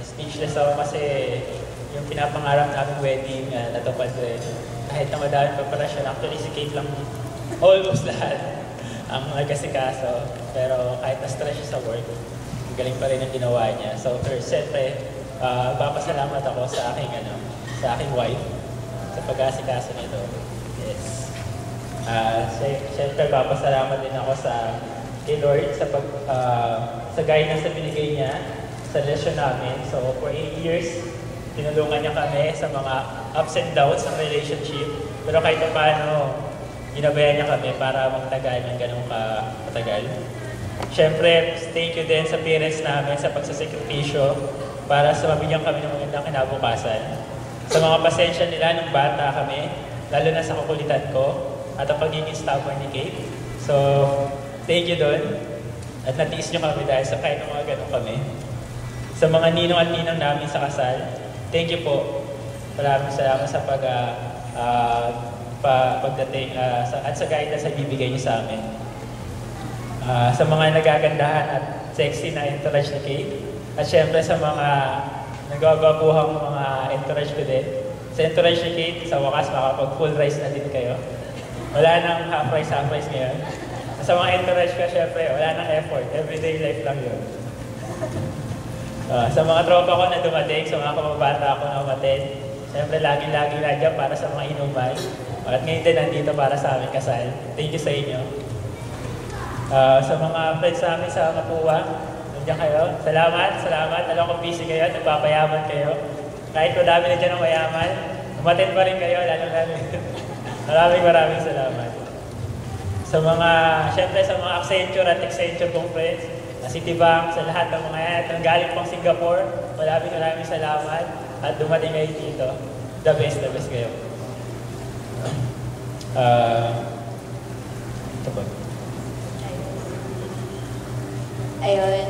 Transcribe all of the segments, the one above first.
speechless ako kasi yung pinapangarap namin wedding natupad rin. Kahit na madaming preparasyon, actually si Kate lang almost lahat ang nagkasikaso. Pero kahit na-stress siya sa work, galing pa rin ang ginawa niya. So first, siyempre, papasalamat ako sa aking wife sa pag-asikaso nito. Yes. Siyempre, papasalamat din ako kay Lord sa guidance na binigay niya sa lesson namin. So for 8 years, tinulungan niya kami sa mga ups and downs ng relationship. Pero kahit paano, ginabayan niya kami para magtagal ng ganun katagal. Siyempre, thank you din sa parents namin sa pagsasakripisyo para sa mabigyan kami ng magandang kinabukasan. Sa mga pasensya nila nung bata kami, lalo na sa kukulitan ko at ang pagiging stubborn ni Kate. So, thank you doon. At natiis niyo kami dahil sa kahit mga ganun kami. Sa mga ninong at ninang namin sa kasal, thank you po. Maraming salamat sa pagdating at sa guidance na bibigay niyo sa amin. Sa mga nagagandahan at sexy na entourage ni Kate. At syempre sa mga nagagabuhang mga entourage ko din. Sa entourage ni Kate, sa wakas makapag-full rice na din kayo. Wala nang half rice ngayon. Sa mga entourage ko, syempre, wala nang effort. Everyday life lang yun. Sa mga tropa ko na dumating, sa mga kababata ko na umatin, syempre, lagi-lagi na dyan para sa mga inuman. At ngayon din nandito para sa aming kasal. Thank you sa inyo. Sa mga friends namin sa Mapua, nandiyan kayo. Salamat. Alam ko busy kayo, nagpapayaman kayo. Kahit madami na dyan ang mayaman, umatin pa rin kayo, lalo. Maraming salamat. Siyempre sa mga Accenture at Accenture kong friends, sa Citibank, sa lahat ng mga yan, galing pang Singapore, maraming salamat at dumating kayo dito. The best kayo. Ito ba? Ayun,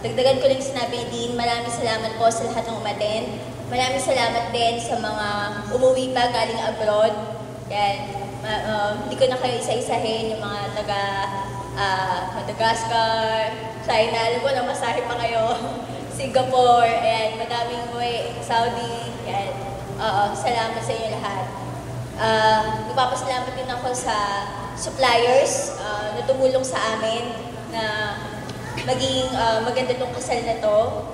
dagdagan ko lang sinabi din, maraming salamat po sa lahat ng umaten. Maraming salamat din sa mga umuwi pa galing abroad. Yan, hindi ko na kayo isa-isahin, yung mga taga Madagascar, China, alam ko na masahe pa kayo, Singapore, ayan, madaming umuwi, Saudi, yan. Salamat sa inyo lahat. Nagpapasalamat din ako sa suppliers na tumulong sa amin na maging maganda tong kasal na to.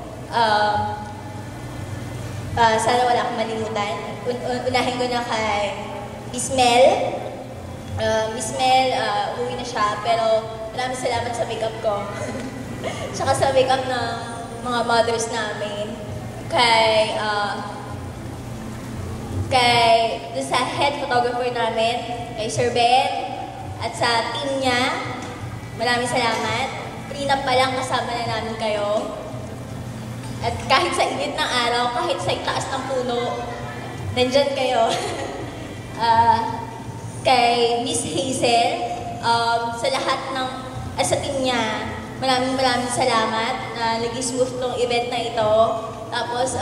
Sana wala akong malimutan. Unahin ko na kay Miss Mel. Miss Mel, uwi na siya, pero maraming salamat sa makeup ko. Tsaka sa makeup ng mga mothers namin. Doon sa head photographer namin, kay Sir Ben, at sa team niya, maraming salamat. Prenup pa lang kasama na namin kayo. At kahit sa init ng araw, kahit sa itaas ng puno, nandyan kayo. Kay Miss Hazel, sa lahat ng, sa team niya, maraming salamat na naging smooth tong event na ito. Tapos,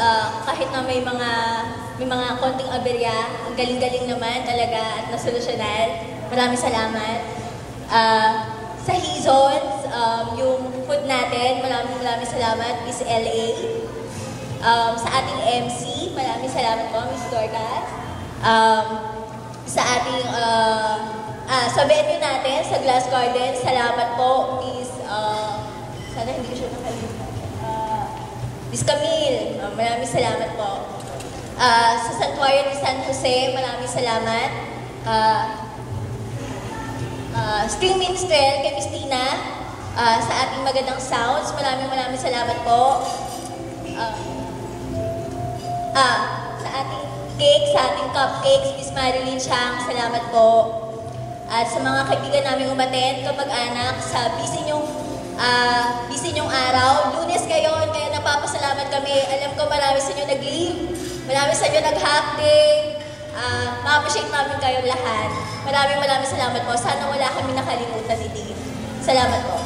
kahit na may mga konting aberya, ang galing-galing naman talaga at nasolusyonan. Maraming salamat. Sa Hizons, yung food natin, maraming salamat, Miss LA. Sa ating MC, maraming salamat po, Miss Dorcas. Sa ating, sa venue natin, sa Glass Garden, salamat po, Miss, sana hindi ko siya nakalimutan. Miss Camille, maraming salamat po. Sa Santuario ni San Jose, maraming salamat. String Minstrel, kay Miss Tina, sa ating magandang sounds, maraming salamat po. Sa ating cake, sa ating cupcakes, Miss Marilyn Chang, salamat po. At sa mga kaibigan namin umaten, kamag-anak, sa busy nyong araw, Lunes ngayon, kaya napapasalamat kami. Alam ko marami sa inyo nag-leave, marami sa inyo nag-half day. Ma-appreciate namin kayo lahat. Maraming salamat po. Sana wala kami nakalimutan ni Dave. Salamat po.